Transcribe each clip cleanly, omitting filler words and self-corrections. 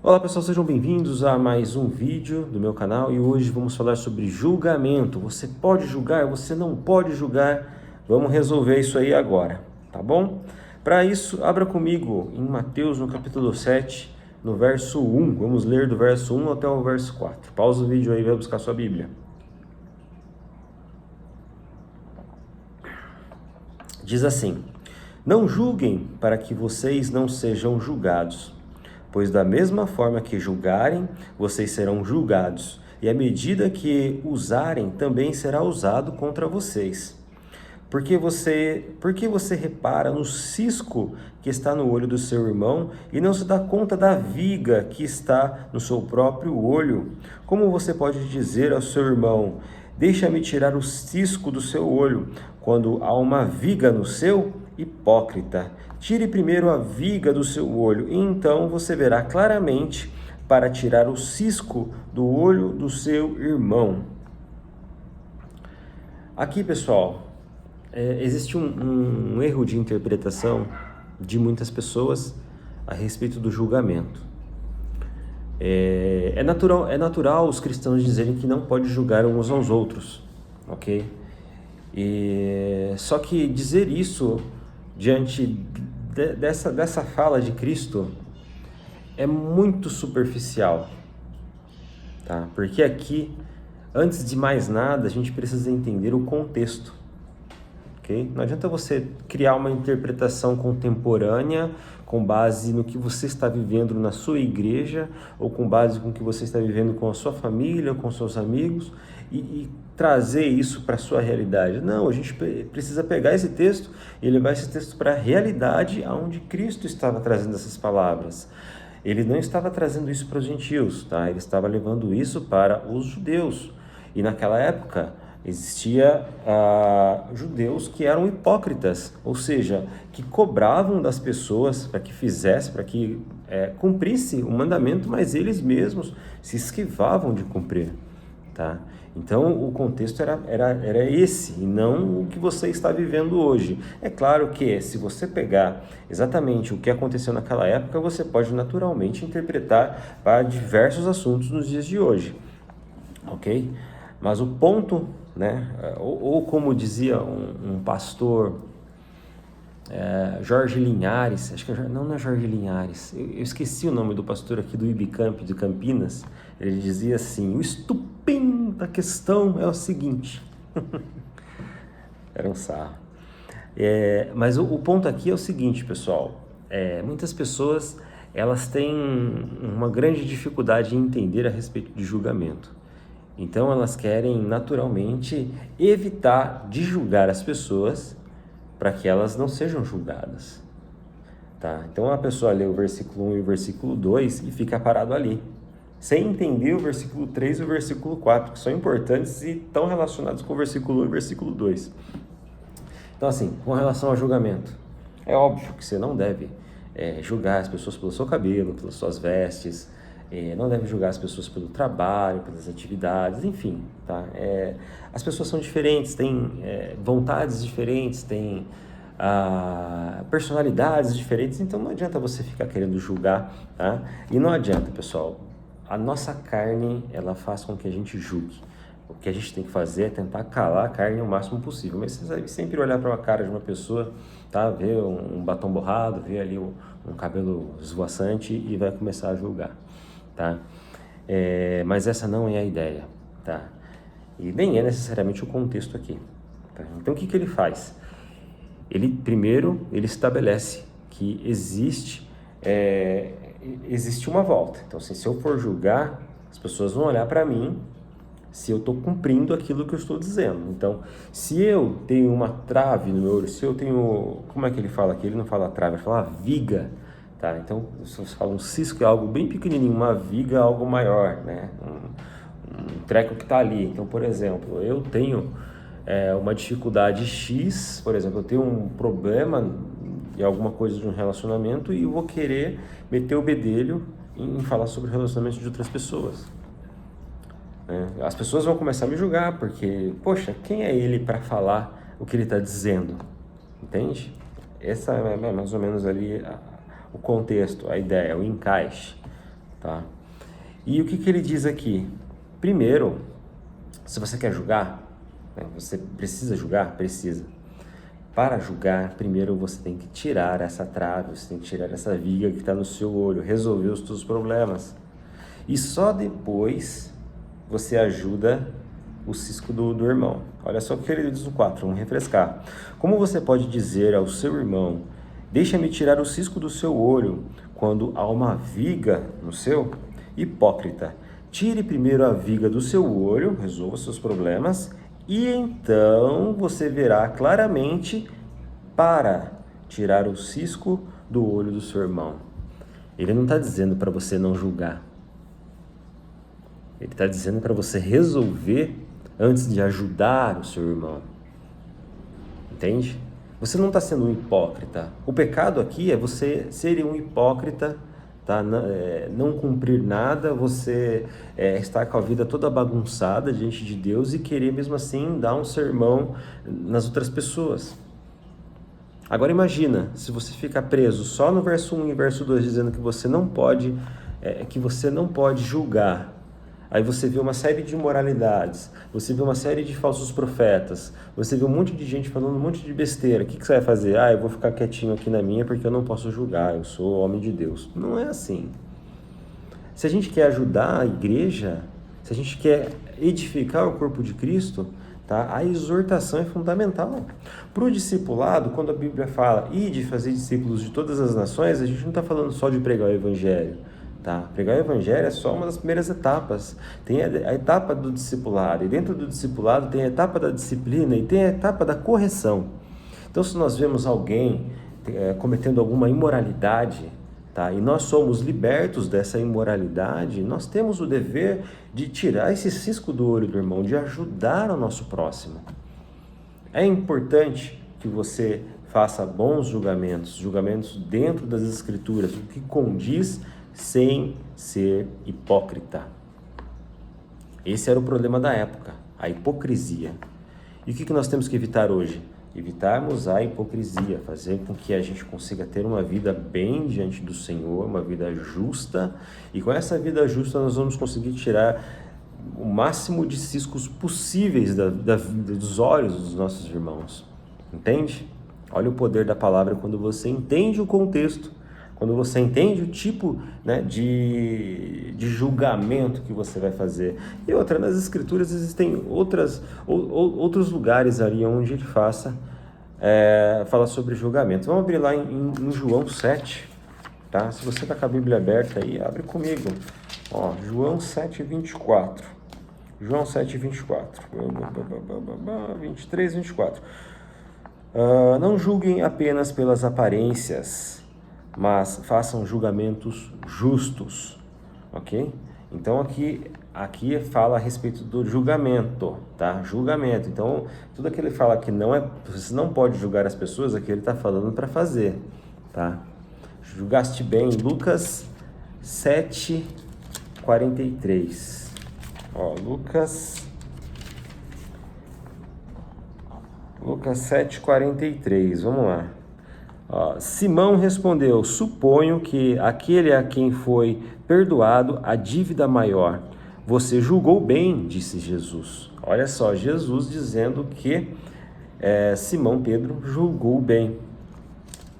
Olá pessoal, sejam bem-vindos a mais um vídeo do meu canal e hoje vamos falar sobre julgamento. Você pode julgar, você não pode julgar, vamos resolver isso aí agora, tá bom? Para isso, abra comigo em Mateus no capítulo 7, no verso 1, vamos ler do verso 1 até o verso 4. Pausa o vídeo aí e vai buscar sua Bíblia. Diz assim: Não julguem para que vocês não sejam julgados. Pois da mesma forma que julgarem, vocês serão julgados, e a medida que usarem também será usado contra vocês. Porque você repara no cisco que está no olho do seu irmão e não se dá conta da viga que está no seu próprio olho? Como você pode dizer ao seu irmão: Deixa-me tirar o cisco do seu olho, quando há uma viga no seu? Hipócrita! Tire primeiro a viga do seu olho, e então você verá claramente para tirar o cisco do olho do seu irmão. Aqui, pessoal, existe um erro de interpretação de muitas pessoas a respeito do julgamento. É natural os cristãos dizerem que não pode julgar uns aos outros, ok? Só que dizer isso diante dessa fala de Cristo é muito superficial, tá? Porque aqui, antes de mais nada, a gente precisa entender o contexto. Okay? Não adianta você criar uma interpretação contemporânea com base no que você está vivendo na sua igreja ou com base no que você está vivendo com a sua família ou com seus amigos e trazer isso para a sua realidade. Não, a gente precisa pegar esse texto e levar esse texto para a realidade onde Cristo estava trazendo essas palavras. Ele não estava trazendo isso para os gentios, tá? Ele estava levando isso para os judeus. E naquela época existia judeus que eram hipócritas, ou seja, que cobravam das pessoas para que fizesse, para que cumprisse o mandamento, mas eles mesmos se esquivavam de cumprir, tá? Então o contexto era esse e não o que você está vivendo hoje. É claro que se você pegar exatamente o que aconteceu naquela época, você pode naturalmente interpretar para diversos assuntos nos dias de hoje, ok? Mas o ponto, né, ou como dizia um pastor, Jorge Linhares, acho que não é Jorge Linhares, eu esqueci o nome do pastor aqui do Ibicamp, de Campinas, ele dizia assim: o estupim da questão é o seguinte, era um sarro. Mas o ponto aqui é o seguinte, pessoal, muitas pessoas elas têm uma grande dificuldade em entender a respeito de julgamento. Então elas querem naturalmente evitar de julgar as pessoas para que elas não sejam julgadas, tá? Então a pessoa lê o versículo 1 e o versículo 2 e fica parado ali, sem entender o versículo 3 e o versículo 4, que são importantes e estão relacionados com o versículo 1 e o versículo 2. Então assim, com relação ao julgamento, é óbvio que você não deve julgar as pessoas pelo seu cabelo, pelas suas vestes, não deve julgar as pessoas pelo trabalho, pelas atividades, enfim, tá? As pessoas são diferentes, têm vontades diferentes, têm personalidades diferentes, então não adianta você ficar querendo julgar, tá? E não adianta, pessoal, a nossa carne, ela faz com que a gente julgue. O que a gente tem que fazer é tentar calar a carne o máximo possível, mas você deve sempre olhar para a cara de uma pessoa, tá? Ver um batom borrado, ver ali um cabelo esvoaçante e vai começar a julgar, tá? Mas essa não é a ideia, tá? E nem é necessariamente o contexto aqui, tá? Então o que ele faz? Primeiro ele estabelece que existe uma volta. Então assim, se eu for julgar, as pessoas vão olhar para mim se eu estou cumprindo aquilo que eu estou dizendo. Então, se eu tenho uma trave no meu olho, se eu tenho... Como é que ele fala aqui? Ele não fala trave, ele fala viga, tá? Então, se você fala um cisco é algo bem pequenininho, uma viga é algo maior, né? Um treco que está ali. Então, por exemplo, eu tenho uma dificuldade X, por exemplo, eu tenho um problema em alguma coisa de um relacionamento e eu vou querer meter o bedelho em falar sobre o relacionamento de outras pessoas. As pessoas vão começar a me julgar, porque, poxa, quem é ele para falar o que ele está dizendo? Entende? Essa é mais ou menos ali o contexto, a ideia, o encaixe, tá? E o que ele diz aqui? Primeiro, se você quer julgar, né, você precisa julgar? Precisa. Para julgar, primeiro você tem que tirar essa trave, você tem que tirar essa viga que está no seu olho, resolver os seus problemas. E só depois você ajuda o cisco do irmão. Olha só o que ele diz no 4, vamos refrescar. Como você pode dizer ao seu irmão, deixa-me tirar o cisco do seu olho, quando há uma viga no seu? Hipócrita, tire primeiro a viga do seu olho, resolva seus problemas, e então você verá claramente para tirar o cisco do olho do seu irmão. Ele não está dizendo para você não julgar. Ele está dizendo para você resolver antes de ajudar o seu irmão. Entende? Você não está sendo um hipócrita. O pecado aqui é você ser um hipócrita, tá? Não cumprir nada, você estar com a vida toda bagunçada diante de Deus e querer mesmo assim dar um sermão nas outras pessoas. Agora imagina, se você ficar preso só no verso 1 e verso 2 dizendo que você não pode julgar. Aí você vê uma série de imoralidades, você vê uma série de falsos profetas, você vê um monte de gente falando um monte de besteira. O que você vai fazer? Eu vou ficar quietinho aqui na minha porque eu não posso julgar, eu sou homem de Deus. Não é assim. Se a gente quer ajudar a igreja, se a gente quer edificar o corpo de Cristo, tá? A exortação é fundamental. Para o discipulado, quando a Bíblia fala de fazer discípulos de todas as nações, a gente não está falando só de pregar o Evangelho. Tá? Pregar o Evangelho é só uma das primeiras etapas. Tem a etapa do discipulado, e dentro do discipulado tem a etapa da disciplina e tem a etapa da correção. Então, se nós vemos alguém cometendo alguma imoralidade, tá? E nós somos libertos dessa imoralidade, nós temos o dever de tirar esse cisco do olho do irmão, de ajudar o nosso próximo. É importante que você faça bons julgamentos dentro das Escrituras, o que condiz sem ser hipócrita. Esse era o problema da época, a hipocrisia. E o que nós temos que evitar hoje? Evitarmos a hipocrisia, fazer com que a gente consiga ter uma vida bem diante do Senhor, uma vida justa, e com essa vida justa nós vamos conseguir tirar o máximo de ciscos possíveis dos olhos dos nossos irmãos. Entende? Olha o poder da palavra quando você entende o contexto, quando você entende o tipo, né, de julgamento que você vai fazer. E outra, nas Escrituras existem outros lugares ali onde ele fala sobre julgamento. Vamos abrir lá em João 7, tá? Se você está com a Bíblia aberta aí, abre comigo. Ó, João 7, 24. João 7, 24. 23, 24. Não julguem apenas pelas aparências, mas façam julgamentos justos, ok? Então aqui fala a respeito do julgamento, tá? Julgamento. Então tudo que ele fala que você não pode julgar as pessoas, aqui ele está falando para fazer, tá? Julgaste bem, Lucas 7, 43. Ó, Lucas 7, 43, vamos lá. Simão respondeu, suponho que aquele a quem foi perdoado a dívida maior. Você julgou bem, disse Jesus. Olha só, Jesus dizendo que Simão Pedro julgou bem.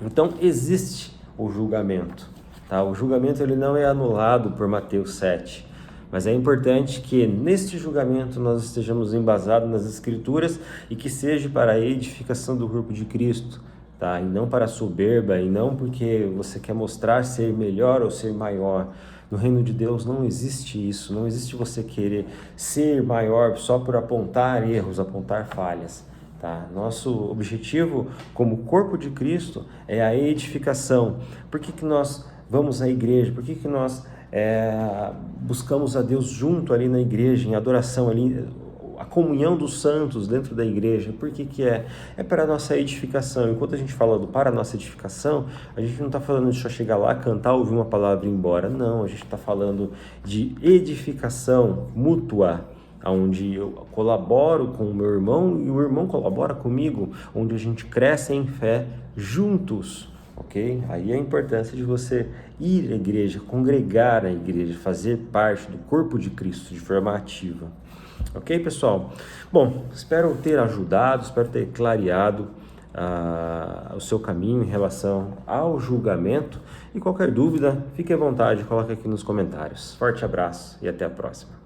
Então existe o julgamento, tá? O julgamento ele não é anulado por Mateus 7. Mas é importante que neste julgamento nós estejamos embasados nas Escrituras e que seja para a edificação do corpo de Cristo. Tá? E não para a soberba, e não porque você quer mostrar ser melhor ou ser maior. No reino de Deus não existe isso, não existe você querer ser maior só por apontar erros, apontar falhas. Tá? Nosso objetivo como corpo de Cristo é a edificação. Por que nós vamos à igreja? Por que nós buscamos a Deus junto ali na igreja, em adoração ali, a comunhão dos santos dentro da igreja? Por que é? É para a nossa edificação. Enquanto a gente fala para a nossa edificação, a gente não está falando de só chegar lá, cantar, ouvir uma palavra e ir embora. Não, a gente está falando de edificação mútua, onde eu colaboro com o meu irmão e o irmão colabora comigo, onde a gente cresce em fé juntos, ok? Aí a importância de você ir à igreja, congregar na igreja, fazer parte do corpo de Cristo de forma ativa. Ok, pessoal? Bom, espero ter ajudado, espero ter clareado o seu caminho em relação ao julgamento. E qualquer dúvida, fique à vontade, coloque aqui nos comentários. Forte abraço e até a próxima.